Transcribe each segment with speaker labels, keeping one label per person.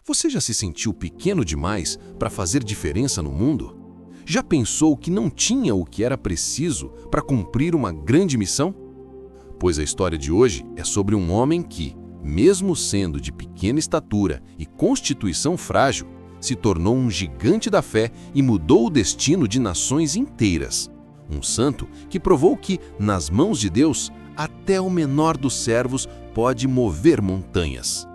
Speaker 1: Você já se sentiu pequeno demais para fazer diferença no mundo? Já pensou que não tinha o que era preciso para cumprir uma grande missão? Pois a história de hoje é sobre um homem que, mesmo sendo de pequena estatura e constituição frágil, se tornou um gigante da fé e mudou o destino de nações inteiras. Um santo que provou que, nas mãos de Deus, até o menor dos servos pode mover montanhas.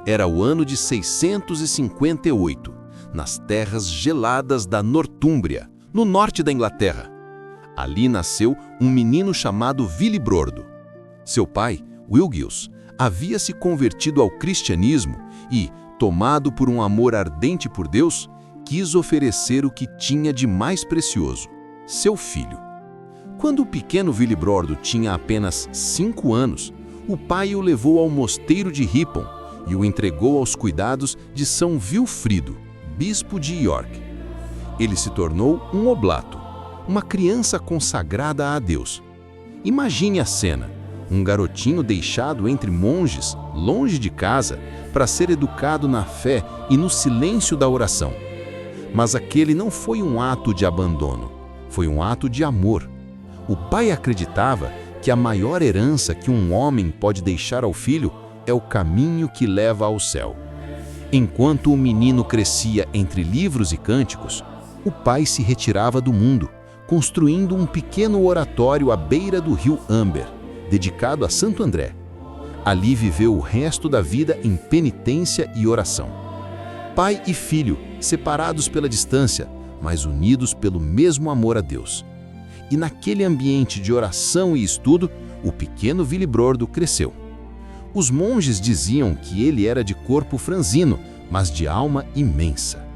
Speaker 1: Era o ano de 658, nas terras geladas da Nortúmbria, no norte da Inglaterra. Ali nasceu um menino chamado Willibrordo. Seu pai, Wilgius, havia se convertido ao cristianismo e, tomado por um amor ardente por Deus, quis oferecer o que tinha de mais precioso, seu filho. Quando o pequeno Willibrordo tinha apenas 5 anos, o pai o levou ao mosteiro de Ripon e o entregou aos cuidados de São Wilfrido, bispo de York. Ele se tornou um oblato, uma criança consagrada a Deus. Imagine a cena, um garotinho deixado entre monges, longe de casa, para ser educado na fé e no silêncio da oração. Mas aquele não foi um ato de abandono, foi um ato de amor. O pai acreditava que a maior herança que um homem pode deixar ao filho é o caminho que leva ao céu. Enquanto o menino crescia entre livros e cânticos, o pai se retirava do mundo, construindo um pequeno oratório à beira do rio Amber, dedicado a Santo André. Ali viveu o resto da vida em penitência e oração. Pai e filho, separados pela distância, mas unidos pelo mesmo amor a Deus. E naquele ambiente de oração e estudo, o pequeno Willibrordo cresceu. Os monges diziam que ele era de corpo franzino, mas de alma imensa.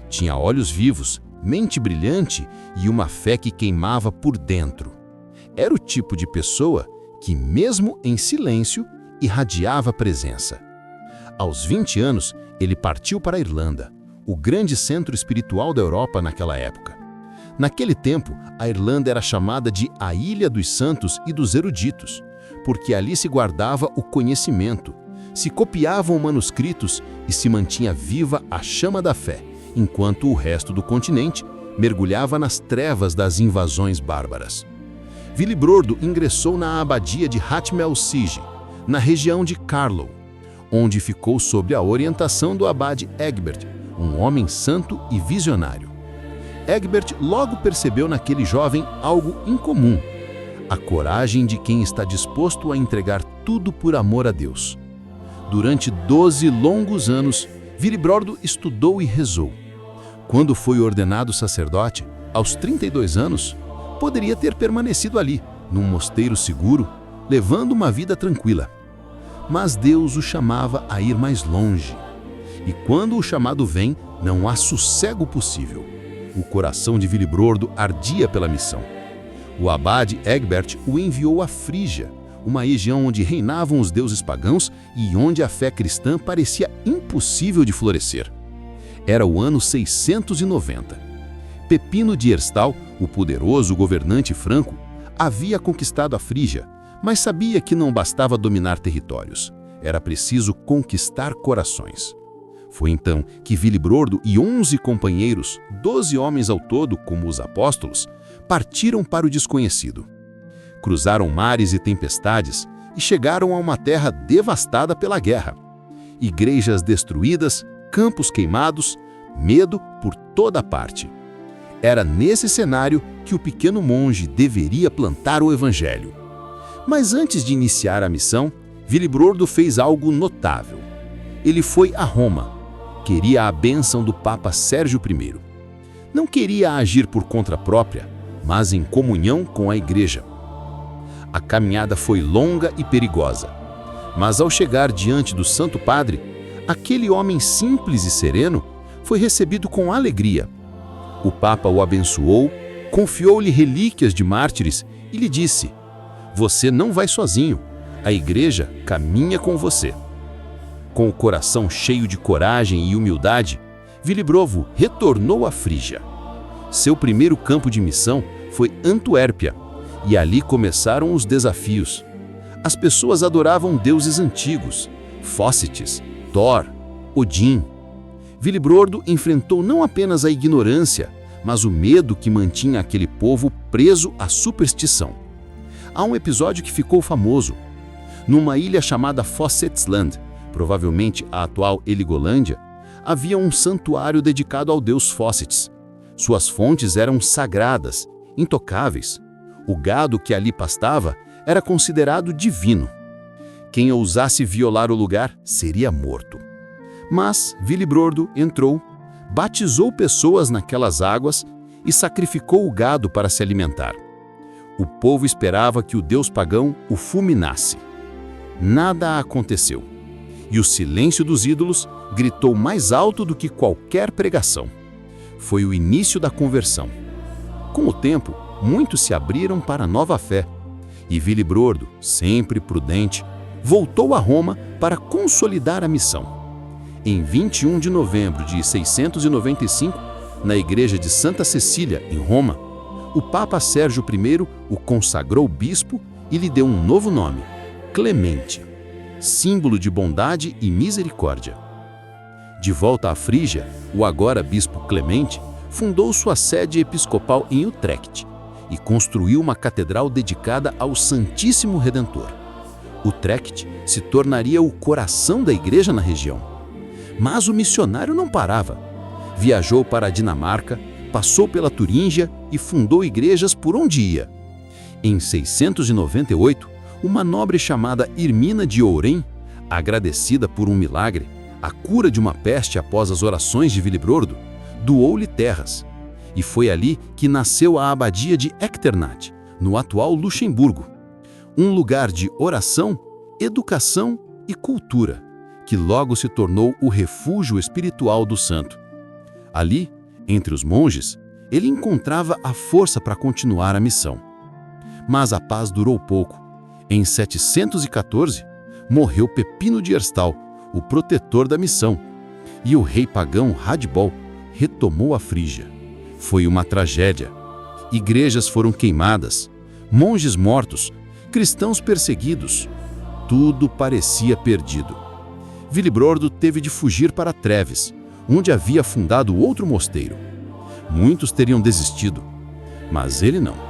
Speaker 1: Tinha olhos vivos, mente brilhante e uma fé que queimava por dentro. Era o tipo de pessoa que, mesmo em silêncio, irradiava presença. Aos 20 anos, ele partiu para a Irlanda, o grande centro espiritual da Europa naquela época. Naquele tempo, a Irlanda era chamada de a Ilha dos Santos e dos Eruditos, porque ali se guardava o conhecimento, se copiavam manuscritos e se mantinha viva a chama da fé, enquanto o resto do continente mergulhava nas trevas das invasões bárbaras. Willibrordo ingressou na abadia de Hatmel-Sige, na região de Carlow, onde ficou sob a orientação do abade Egbert, um homem santo e visionário. Egbert logo percebeu naquele jovem algo incomum: a coragem de quem está disposto a entregar tudo por amor a Deus. Durante 12 longos anos, Willibrordo estudou e rezou. Quando foi ordenado sacerdote, aos 32 anos, poderia ter permanecido ali, num mosteiro seguro, levando uma vida tranquila. Mas Deus o chamava a ir mais longe. E quando o chamado vem, não há sossego possível. O coração de Willibrordo ardia pela missão. O abade Egbert o enviou a Frígia, uma região onde reinavam os deuses pagãos e onde a fé cristã parecia impossível de florescer. Era o ano 690. Pepino de Herstal, o poderoso governante franco, havia conquistado a Frígia, mas sabia que não bastava dominar territórios. Era preciso conquistar corações. Foi então que Willibrordo e 11 companheiros, 12 homens ao todo, como os apóstolos, partiram para o desconhecido. Cruzaram mares e tempestades e chegaram a uma terra devastada pela guerra. Igrejas destruídas, campos queimados, medo por toda parte. Era nesse cenário que o pequeno monge deveria plantar o evangelho. Mas antes de iniciar a missão, Willibrordo fez algo notável. Ele foi a Roma. Queria a bênção do Papa Sérgio I. Não queria agir por conta própria, mas em comunhão com a Igreja. A caminhada foi longa e perigosa, mas ao chegar diante do Santo Padre, aquele homem simples e sereno foi recebido com alegria. O Papa o abençoou, confiou-lhe relíquias de mártires e lhe disse: "Você não vai sozinho, a Igreja caminha com você." Com o coração cheio de coragem e humildade, Willibrordo retornou à Frígia. Seu primeiro campo de missão foi Antuérpia, e ali começaram os desafios. As pessoas adoravam deuses antigos, Fósites, Thor, Odin.
Speaker 2: Willibrordo enfrentou não apenas a ignorância, mas o medo que mantinha aquele povo preso à superstição. Há um episódio que ficou famoso. Numa ilha chamada Fawcettsland, provavelmente a atual Heligolândia, havia um santuário dedicado ao deus Fawcettes. Suas fontes eram sagradas, intocáveis. O gado que ali pastava era considerado divino. Quem ousasse violar o lugar seria morto. Mas Willibrordo entrou, batizou pessoas naquelas águas e sacrificou o gado para se alimentar. O povo esperava que o deus pagão o fulminasse. Nada aconteceu. E o silêncio dos ídolos gritou mais alto do que qualquer pregação. Foi o início da conversão. Com o tempo, muitos se abriram para a nova fé. E Willibrordo, sempre prudente, voltou a Roma para consolidar a missão. Em 21 de novembro de 695, na igreja de Santa Cecília, em Roma, o Papa Sérgio I o consagrou bispo e lhe deu um novo nome, Clemente, símbolo de bondade e misericórdia. De volta à Frígia, o agora bispo Clemente fundou sua sede episcopal em Utrecht e construiu uma catedral dedicada ao Santíssimo Redentor. Utrecht se tornaria o coração da igreja na região. Mas o missionário não parava. Viajou para a Dinamarca, passou pela Turíngia e fundou igrejas por onde ia. Em 698, uma nobre chamada Irmina de Ourém, agradecida por um milagre, a cura de uma peste após as orações de Willibrordo, doou-lhe terras. E foi ali que nasceu a abadia de Echternach, no atual Luxemburgo. Um lugar de oração, educação e cultura, que logo se tornou o refúgio espiritual do santo. Ali, entre os monges, ele encontrava a força para continuar a missão. Mas a paz durou pouco. Em 714, morreu Pepino de Herstal, o protetor da missão, e o rei pagão Radbol retomou a Frígia. Foi uma tragédia. Igrejas foram queimadas, monges mortos, cristãos perseguidos. Tudo parecia perdido. Willibrordo teve de fugir para Treves, onde havia fundado outro mosteiro. Muitos teriam desistido, mas ele não.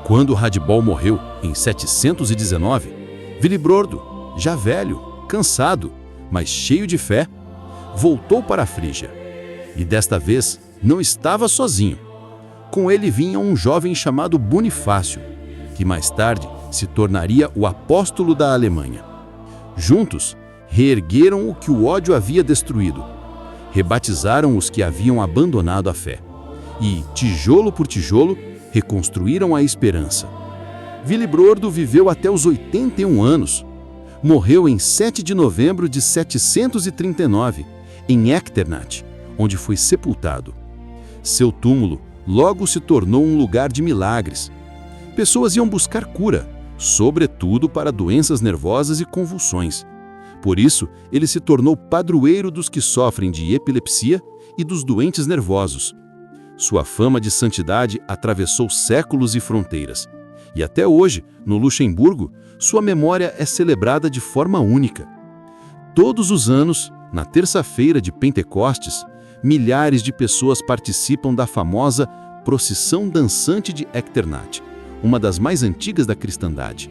Speaker 2: Quando Radbol morreu, em 719, Willibrordo, já velho, cansado, mas cheio de fé, voltou para a Frígia. E desta vez não estava sozinho. Com ele vinha um jovem chamado Bonifácio, que mais tarde se tornaria o apóstolo da Alemanha. Juntos, reergueram o que o ódio havia destruído, rebatizaram os que haviam abandonado a fé e, tijolo por tijolo, reconstruíram a esperança. Willibrordo viveu até os 81 anos. Morreu em 7 de novembro de 739, em Echternach, onde foi sepultado. Seu túmulo logo se tornou um lugar de milagres. Pessoas iam buscar cura, sobretudo para doenças nervosas e convulsões. Por isso, ele se tornou padroeiro dos que sofrem de epilepsia e dos doentes nervosos. Sua fama de santidade atravessou séculos e fronteiras. E até hoje, no Luxemburgo, sua memória é celebrada de forma única. Todos os anos, na terça-feira de Pentecostes, milhares de pessoas participam da famosa Procissão Dançante de Echternach, uma das mais antigas da cristandade.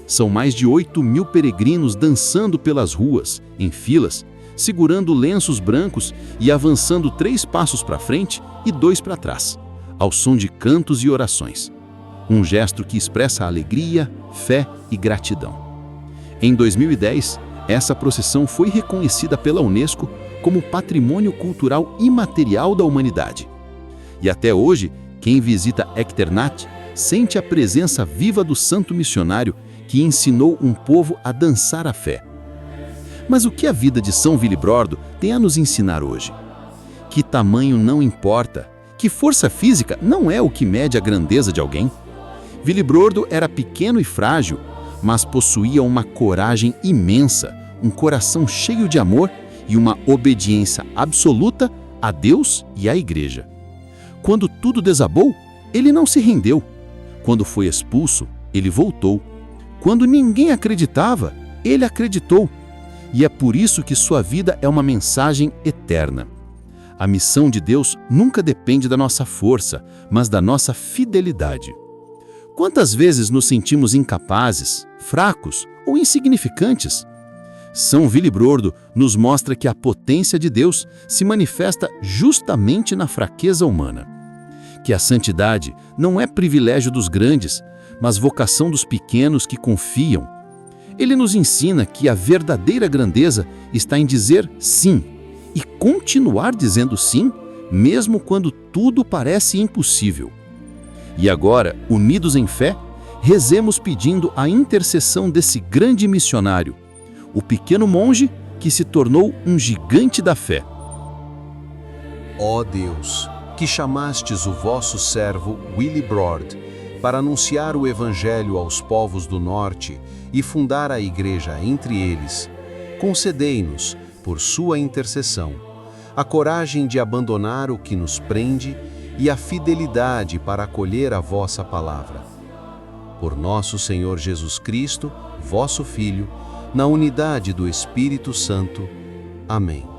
Speaker 2: São mais de 8.000 peregrinos dançando pelas ruas, em filas, segurando lenços brancos e avançando 3 passos para frente e 2 para trás, ao som de cantos e orações. Um gesto que expressa alegria, fé e gratidão. Em 2010, essa procissão foi reconhecida pela Unesco como Patrimônio Cultural Imaterial da Humanidade. E até hoje, quem visita Echternach sente a presença viva do santo missionário que ensinou um povo a dançar a fé. Mas o que a vida de São Willibrordo tem a nos ensinar hoje? Que tamanho não importa, que força física não é o que mede a grandeza de alguém. Willibrordo era pequeno e frágil, mas possuía uma coragem imensa, um coração cheio de amor e uma obediência absoluta a Deus e à Igreja. Quando tudo desabou, ele não se rendeu. Quando foi expulso, ele voltou. Quando ninguém acreditava, ele acreditou. E é por isso que sua vida é uma mensagem eterna. A missão de Deus nunca depende da nossa força, mas da nossa fidelidade. Quantas vezes nos sentimos incapazes, fracos ou insignificantes? São Willibrord nos mostra que a potência de Deus se manifesta justamente na fraqueza humana. Que a santidade não é privilégio dos grandes, mas vocação dos pequenos que confiam. Ele nos ensina que a verdadeira grandeza está em dizer sim e continuar dizendo sim, mesmo quando tudo parece impossível. E agora, unidos em fé, rezemos pedindo a intercessão desse grande missionário, o pequeno monge que se tornou um gigante da fé.
Speaker 1: Ó Deus, que chamastes o vosso servo Willibrord para anunciar o Evangelho aos povos do Norte e fundar a Igreja entre eles, concedei-nos, por sua intercessão, a coragem de abandonar o que nos prende e a fidelidade para acolher a vossa palavra. Por nosso Senhor Jesus Cristo, vosso Filho, na unidade do Espírito Santo. Amém.